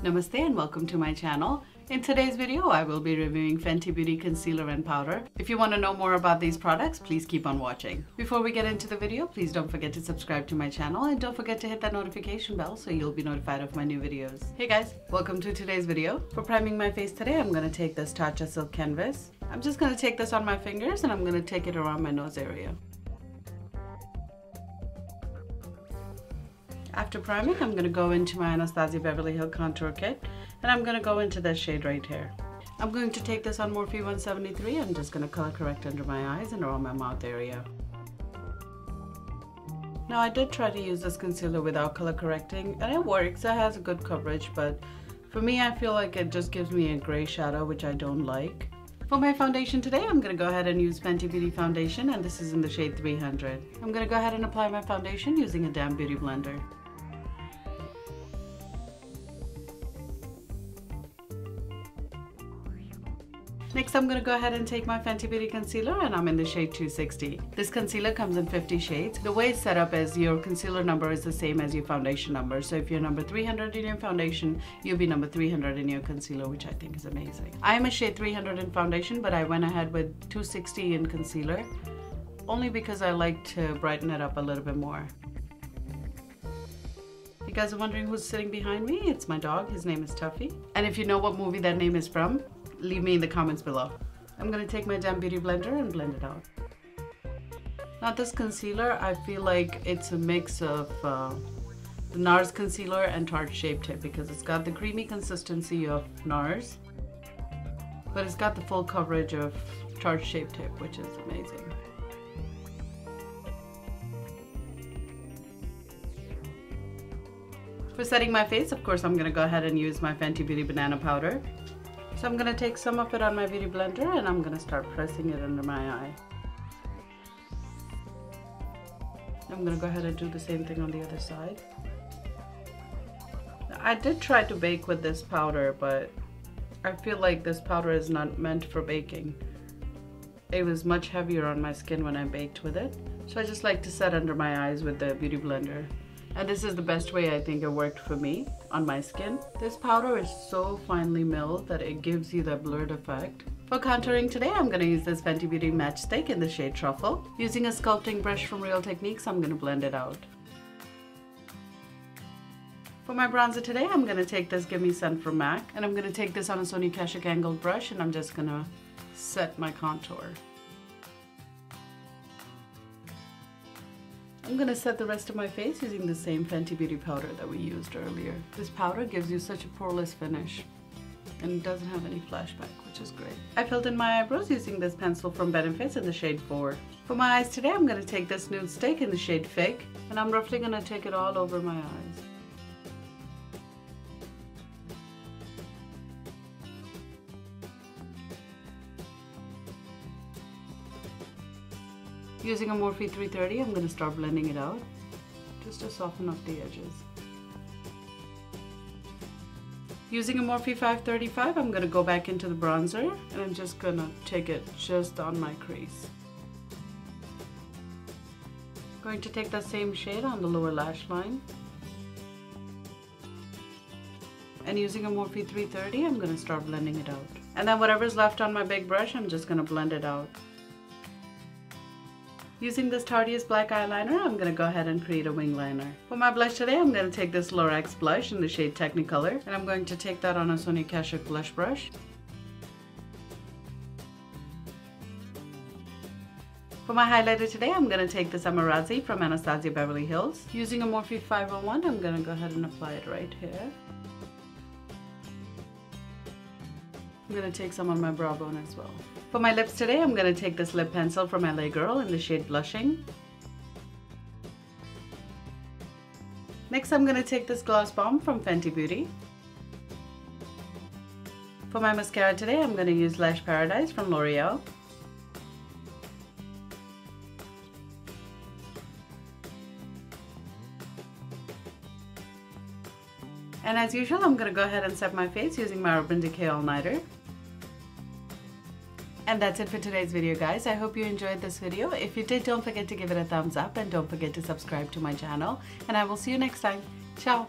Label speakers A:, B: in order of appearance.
A: Namaste and welcome to my channel. In today's video, I will be reviewing Fenty Beauty Concealer and Powder. If you want to know more about these products, please keep on watching. Before we get into the video, please don't forget to subscribe to my channel and don't forget to hit that notification bell so you'll be notified of my new videos. Hey guys, welcome to today's video. For priming my face today, I'm going to take this Tatcha Silk Canvas. I'm just going to take this on my fingers and I'm going to take it around my nose area. After priming, I'm going to go into my Anastasia Beverly Hills Contour Kit and I'm going to go into this shade right here. I'm going to take this on Morphe 173. I'm just going to color correct under my eyes and around my mouth area. Now I did try to use this concealer without color correcting and it works. It has a good coverage, but for me I feel like it just gives me a gray shadow, which I don't like. For my foundation today, I'm going to go ahead and use Fenty Beauty foundation and this is in the shade 300. I'm going to go ahead and apply my foundation using a damp beauty blender. Next, I'm going to go ahead and take my Fenty Beauty concealer and I'm in the shade 260. This concealer comes in 50 shades. The way it's set up is your concealer number is the same as your foundation number. So if you're number 300 in your foundation, you'll be number 300 in your concealer, which I think is amazing. I am a shade 300 in foundation, but I went ahead with 260 in concealer, only because I like to brighten it up a little bit more. You guys are wondering who's sitting behind me? It's my dog. His name is Tuffy. And if you know what movie that name is from, leave me in the comments below. I'm going to take my damp beauty blender and blend it out. Now this concealer, I feel like it's a mix of the NARS concealer and Tarte Shape Tape because it's got the creamy consistency of NARS, but it's got the full coverage of Tarte Shape Tape, which is amazing. For setting my face, of course, I'm going to go ahead and use my Fenty Beauty Banana Powder. So I'm going to take some of it on my beauty blender and I'm going to start pressing it under my eye. I'm going to go ahead and do the same thing on the other side. Now, I did try to bake with this powder, but I feel like this powder is not meant for baking. It was much heavier on my skin when I baked with it. So I just like to set under my eyes with the beauty blender. And this is the best way I think it worked for me on my skin. This powder is so finely milled that it gives you that blurred effect. For contouring today, I'm going to use this Fenty Beauty Matchstick in the shade Truffle. Using a sculpting brush from Real Techniques, I'm going to blend it out. For my bronzer today, I'm going to take this Gimme Sun from MAC. And I'm going to take this on a Sony Kashuk angled brush and I'm just going to set my contour. I'm going to set the rest of my face using the same Fenty Beauty powder that we used earlier. This powder gives you such a poreless finish and it doesn't have any flashback, which is great. I filled in my eyebrows using this pencil from Benefits in the shade 4. For my eyes today, I'm going to take this Nude Stick in the shade Fig and I'm roughly going to take it all over my eyes. Using a Morphe 330, I'm going to start blending it out just to soften up the edges. Using a Morphe 535, I'm going to go back into the bronzer and I'm just going to take it just on my crease. Going to take that same shade on the lower lash line. And using a Morphe 330, I'm going to start blending it out. And then whatever's left on my big brush, I'm just going to blend it out. Using this Tarteist black eyeliner, I'm going to go ahead and create a wing liner. For my blush today, I'm going to take this Lorax blush in the shade Technicolor, and I'm going to take that on a Sony Kashuk blush brush. For my highlighter today, I'm going to take this Amarazzi from Anastasia Beverly Hills. Using a Morphe 501, I'm going to go ahead and apply it right here. I'm going to take some on my brow bone as well. For my lips today, I'm going to take this lip pencil from LA Girl in the shade Blushing. Next, I'm going to take this Gloss Bomb from Fenty Beauty. For my mascara today, I'm going to use Lash Paradise from L'Oreal. And as usual, I'm going to go ahead and set my face using my Urban Decay All Nighter. And that's it for today's video, guys. I hope you enjoyed this video. If you did, don't forget to give it a thumbs up and don't forget to subscribe to my channel. And I will see you next time. Ciao!